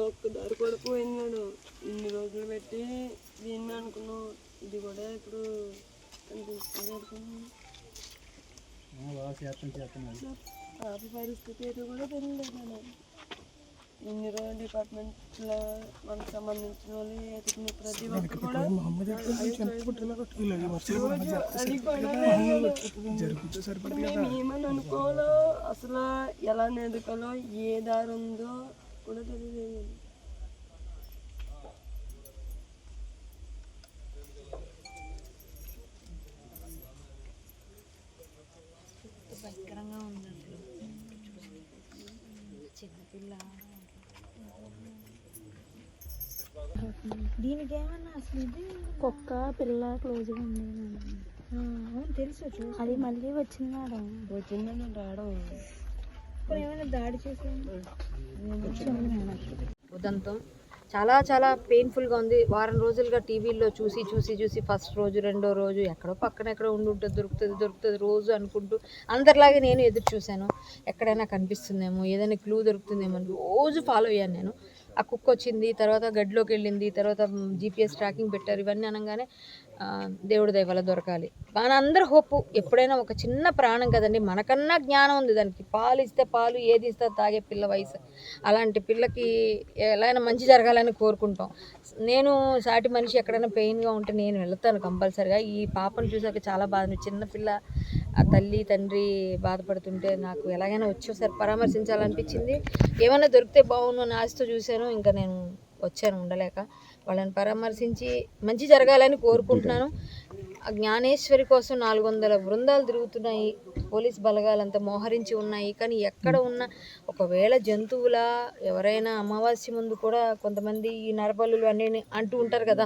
ఒక్క దారి కూడా పోయింది మేడం. ఇన్ని రోజులు పెట్టి దీన్ని అనుకున్నాం, ఇది కూడా ఇప్పుడు కనిపిస్తుంది. పాప పరిస్థితి ఏదో కూడా తెలియలేదు మేడం. ఇన్ని రోజులు డిపార్ట్మెంట్లో మనకు సంబంధించిన వాళ్ళు ఎదుగుతున్న ప్రతి ఒక్కరు కూడా ఏమని అనుకోవాలో, అసలు ఎలా ఎదుకాలో, ఏ దారి ఉందో కూడా తెలియలేదు. భయంకరంగా ఉంది అసలు. చిన్నపిల్ల దీనికి ఏమన్నా అసలు ఇది కుక్క పిల్ల క్లోజ్గా ఉంది. తెలుసు అది మళ్ళీ వచ్చింది మేడం. వచ్చిందని రావడం ఏమైనా దాడి చేసేది ఉదంతం చాలా చాలా పెయిన్ఫుల్గా ఉంది. వారం రోజులుగా టీవీల్లో చూసి ఫస్ట్ రోజు రెండో రోజు ఎక్కడో పక్కన ఎక్కడో ఉండుంటుంది, దొరుకుతుంది రోజు అనుకుంటూ అందరిలాగే నేను ఎదురు చూశాను. ఎక్కడైనా కనిపిస్తుందేమో, ఏదైనా క్లూ దొరుకుతుందేమో అని రోజు ఫాలో అయ్యాను నేను. ఆ కుక్క వచ్చింది, తర్వాత గడ్డిలోకి వెళ్ళింది, తర్వాత GPS ట్రాకింగ్ పెట్టారు. ఇవన్నీ అనగానే దేవుడి దయ వల్ల దొరకాలి. మనందరి హోపు ఎప్పుడైనా ఒక చిన్న ప్రాణం కదండి, మనకన్నా జ్ఞానం ఉంది దానికి. పాలు ఇస్తే పాలు, ఏది ఇస్తే తాగే పిల్ల వయసు. అలాంటి పిల్లకి ఎలా అయినా మంచి జరగాలని కోరుకుంటాం. నేను సాటి మనిషి ఎక్కడైనా పెయిన్గా ఉంటే నేను వెళ్తాను కంపల్సరిగా. ఈ పాపను చూసాక చాలా బాధ. చిన్నపిల్ల ఆ తల్లి తండ్రి బాధపడుతుంటే నాకు ఎలాగైనా వచ్చేసరి పరామర్శించాలనిపించింది. ఏమైనా దొరికితే బాగుండు అని ఆశతో చూశాను. ఇంకా నేను వచ్చాను ఉండలేక. వాళ్ళని పరామర్శించి మంచి జరగాలని కోరుకుంటున్నాను. జ్ఞానేశ్వరి కోసం 400 బృందాలు తిరుగుతున్నాయి, పోలీస్ బలగాలంతా మోహరించి ఉన్నాయి. కానీ ఎక్కడ ఉన్న ఒకవేళ జంతువుల ఎవరైనా అమావాస్య ముందు కూడా కొంతమంది ఈ నరబలులు అన్నీ అంటూ ఉంటారు కదా,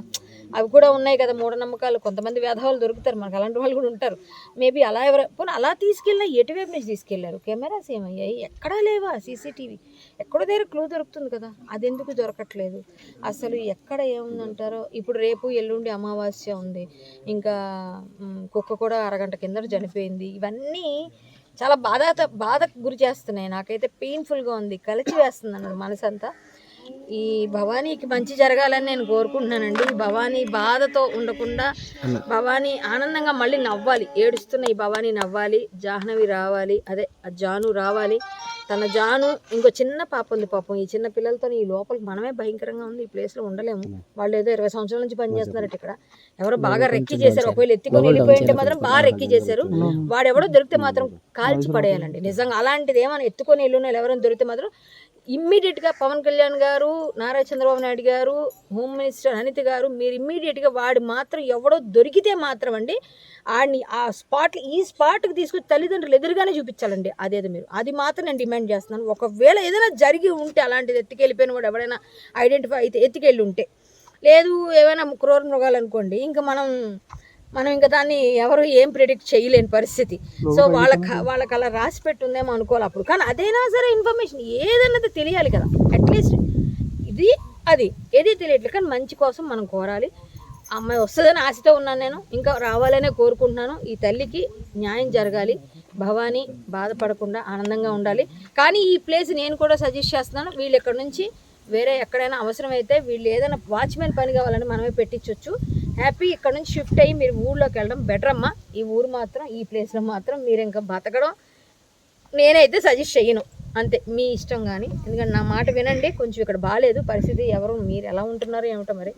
అవి కూడా ఉన్నాయి కదా మూఢనమ్మకాలు. కొంతమంది వేధవాళ్ళు దొరుకుతారు మనకు, అలాంటి వాళ్ళు కూడా ఉంటారు. మేబీ అలా పోనీ అలా తీసుకెళ్ళినా ఎటువైపు నుంచి తీసుకెళ్లారు? కెమెరాస్ ఏమయ్యాయి? ఎక్కడా లేవా? CCTV ఎక్కడో దగ్గర క్లూ దొరుకుతుంది కదా, అది ఎందుకు దొరకట్లేదు? అసలు ఎక్కడ ఏముందంటారో. ఇప్పుడు రేపు ఎల్లుండి అమావాస్య ఉంది, ఇంకా కుక్క కూడా అరగంట కింద చనిపోయింది. ఇవన్నీ చాలా బాధకు గురి చేస్తున్నాయి. నాకైతే పెయిన్ఫుల్గా ఉంది, కలిసి వేస్తుంది అన్నది మనసంతా. ఈ భవానీకి మంచి జరగాలని నేను కోరుకుంటున్నానండి. భవానీ బాధతో ఉండకుండా, భవానీ ఆనందంగా మళ్ళీ నవ్వాలి. ఏడుస్తున్న ఈ భవానీ నవ్వాలి, జాహ్నవి రావాలి, అదే జాను రావాలి. తన జాను ఇంకో చిన్న పాప ఉంది. పాపం ఈ చిన్న పిల్లలతో ఈ లోపలికి మనమే భయంకరంగా ఉంది. ఈ ప్లేస్లో ఉండలేము. వాళ్ళు ఏదో 20 సంవత్సరాల నుంచి పనిచేస్తున్నారట ఇక్కడ. ఎవరో బాగా రెక్కి చేశారు. ఒకవేళ ఎత్తుకొని వెళ్ళిపోయింటే మాత్రం బాగా రెక్కి చేశారు. వాడెవడో దొరికితే మాత్రం కాల్చి పడేయాలండి నిజంగా. అలాంటిది ఏమైనా ఎత్తుకొని వెళ్ళిన ఎవరైనా దొరికితే మాత్రం ఇమ్మీడియట్గా పవన్ కళ్యాణ్ గారు, నారా చంద్రబాబు నాయుడు గారు, హోమ్ మినిస్టర్ అనిత గారు, మీరు ఇమ్మీడియట్గా వాడు మాత్రం ఎవడో దొరికితే మాత్రం అండి ఆడిని ఆ ఈ స్పాట్కి తీసుకొచ్చి తల్లిదండ్రులు ఎదురుగానే చూపించాలండి. అదేదో మీరు అది మాత్రం నేను డిమాండ్ చేస్తున్నాను. ఒకవేళ ఏదైనా జరిగి ఉంటే అలాంటిది ఎత్తుకెళ్ళిపోయిన వాడు ఎవరైనా ఐడెంటిఫై అయితే ఎత్తుకెళ్ళి ఉంటే, లేదు ఏమైనా క్రూర మృగాలు అనుకోండి, ఇంకా మనం ఇంకా దాన్ని ఎవరు ఏం ప్రిడిక్ట్ చేయలేని పరిస్థితి. సో వాళ్ళకి అలా రాసి పెట్టుందేమో అనుకోవాలి అప్పుడు. కానీ అదైనా సరే ఇన్ఫర్మేషన్ ఏదన్నది తెలియాలి కదా, అట్లీస్ట్ ఇది అది ఏది తెలియట్లేదు. కానీ మంచి కోసం మనం కోరాలి. అమ్మాయి వస్తుందని ఆశతో ఉన్నాను నేను, ఇంకా రావాలనే కోరుకుంటున్నాను. ఈ తల్లికి న్యాయం జరగాలి, భవానీ బాధపడకుండా ఆనందంగా ఉండాలి. కానీ ఈ ప్లేస్ నేను కూడా సజెస్ట్ చేస్తున్నాను, వీళ్ళు ఇక్కడ నుంచి వేరే ఎక్కడైనా అవసరమైతే వీళ్ళు ఏదైనా వాచ్మెన్ పని కావాలని మనమే పెట్టించవచ్చు. హ్యాపీ ఇక్కడ నుంచి షిఫ్ట్ అయ్యి మీరు ఊళ్ళోకి వెళ్ళడం బెటర్ అమ్మా. ఈ ఊరు మాత్రం, ఈ ప్లేస్లో మాత్రం మీరు ఇంకా బతకడం నేనైతే సజెస్ట్ చెయ్యను. అంతే, మీ ఇష్టం. కానీ ఎందుకంటే నా మాట వినండి. కొంచెం ఇక్కడ బాగాలేదు పరిస్థితి. ఎవరు మీరు ఎలా ఉంటున్నారో ఏమిటో మరి.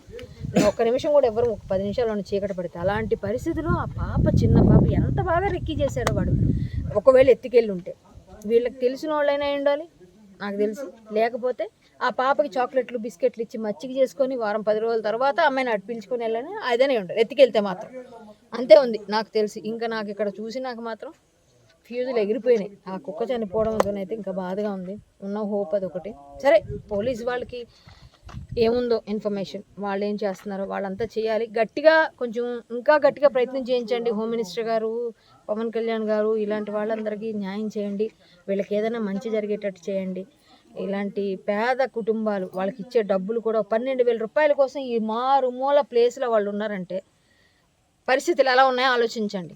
నేను ఒక్క నిమిషం కూడా ఎవరు ఒక 10 నిమిషాలు చీకటి పడితే అలాంటి పరిస్థితిలో ఆ పాప, చిన్న పాప ఎంత బాగా రెక్కి చేశాడో వాడు. ఒకవేళ ఎత్తుకెళ్ళి ఉంటే వీళ్ళకి తెలిసిన వాళ్ళైనా ఉండాలి నాకు తెలిసి. లేకపోతే ఆ పాపకి చాక్లెట్లు బిస్కెట్లు ఇచ్చి మచ్చికి చేసుకొని వారం 10 రోజుల తర్వాత అమ్మాయిని అటు పిలుచుకొని వెళ్ళని అదనే ఉండదు ఎత్తుకెళ్తే మాత్రం. అంతే ఉంది నాకు తెలిసి. ఇంకా నాకు ఇక్కడ చూసి నాకు మాత్రం ఫ్యూజులు ఎగిరిపోయినాయి. ఆ కుక్క చనిపోవడంతోనైతే ఇంకా బాధగా ఉంది. ఉన్న హోప్ అది ఒకటి. సరే, పోలీస్ వాళ్ళకి ఏముందో ఇన్ఫర్మేషన్, వాళ్ళు ఏం చేస్తున్నారో వాళ్ళంతా చేయాలి. గట్టిగా కొంచెం ఇంకా గట్టిగా ప్రయత్నం చేయించండి. హోమ్ మినిస్టర్ గారు, పవన్ కళ్యాణ్ గారు, ఇలాంటి వాళ్ళందరికీ న్యాయం చేయండి. వీళ్ళకి ఏదైనా మంచి జరిగేటట్టు చేయండి. ఇలాంటి పేద కుటుంబాలు వాళ్ళకి ఇచ్చే డబ్బులు కూడా 12,000 రూపాయల కోసం ఈ మారుమూల ప్లేస్లో వాళ్ళు ఉన్నారంటే పరిస్థితులు ఎలా ఉన్నాయో ఆలోచించండి.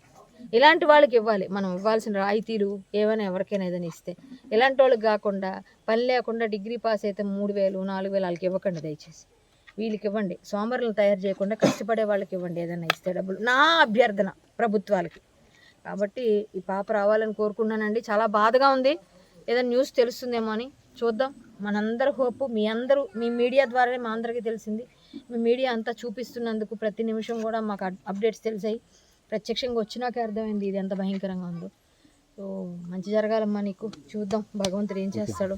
ఇలాంటి వాళ్ళకి ఇవ్వాలి మనం ఇవ్వాల్సిన రాయితీలు ఏమైనా ఎవరికైనా ఏదైనా ఇస్తే. ఇలాంటి వాళ్ళకి కాకుండా పని లేకుండా డిగ్రీ పాస్ అయితే 3,000 4,000 వాళ్ళకి ఇవ్వకండి దయచేసి. వీళ్ళకి ఇవ్వండి. సోమరులను తయారు చేయకుండా కష్టపడే వాళ్ళకి ఇవ్వండి ఏదైనా ఇస్తే డబ్బులు. నా అభ్యర్థన ప్రభుత్వాలకి. కాబట్టి ఈ పాప రావాలని కోరుకున్నానండి. చాలా బాధగా ఉంది. ఏదైనా న్యూస్ తెలుస్తుందేమో అని చూద్దాం. మనందరి హోపు మీ మీడియా ద్వారానే మా అందరికీ తెలిసింది. మీ మీడియా అంతా చూపిస్తున్నందుకు ప్రతి నిమిషం కూడా మాకు అప్డేట్స్ తెలిసాయి. ప్రత్యక్షంగా వచ్చినాకే అర్థమైంది ఇది ఎంత భయంకరంగా ఉందో. సో మంచి జరగాలమ్మా నీకు. చూద్దాం భగవంతుడు ఏం చేస్తాడో.